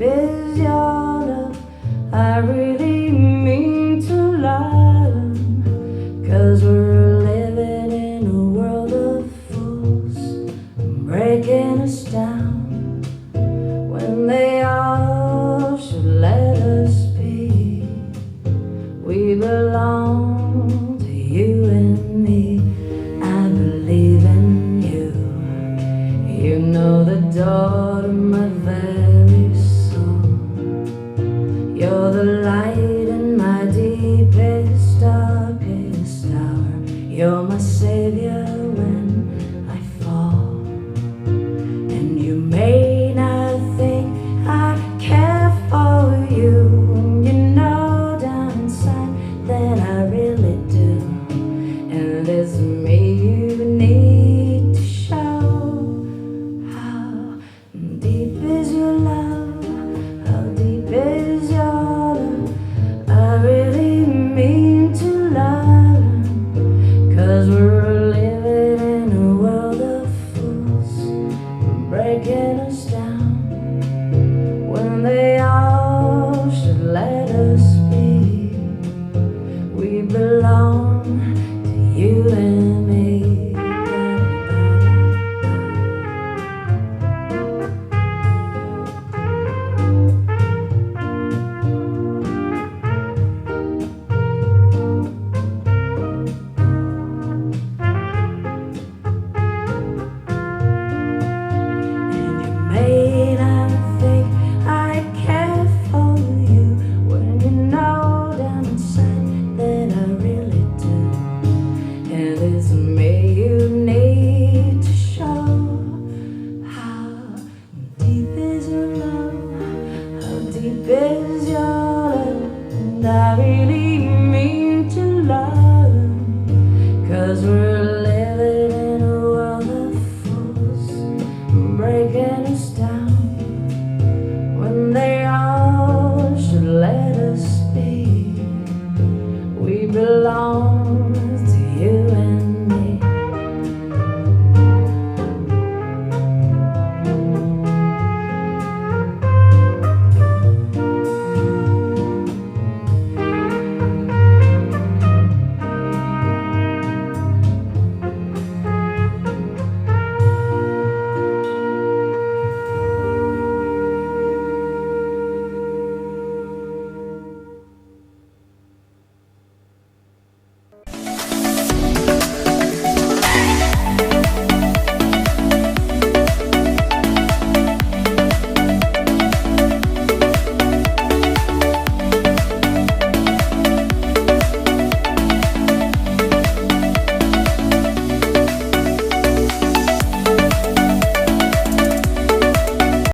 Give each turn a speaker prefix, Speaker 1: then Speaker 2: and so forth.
Speaker 1: deep is your love? I really mean to love, 'cause we're living in a world of fools, breaking us down when they all should let us be. We belong to you and me. I believe in you. You know the door to my very soul. You're the light in my deepest, darkest hour. You're my savior when I fall. And you may not think I care for you. You know down inside that I really do. And it's me you need to show. How deep is your love? How deep is your love? I really mean to love, 'cause we're living in a world of fools, breaking us down when they all should let us be. We belong to you and me. And you may not think I care for you when you know down inside that I really do. And it's me you need to show. How deep is your love? How deep is your love? And I really mean to love, 'cause we're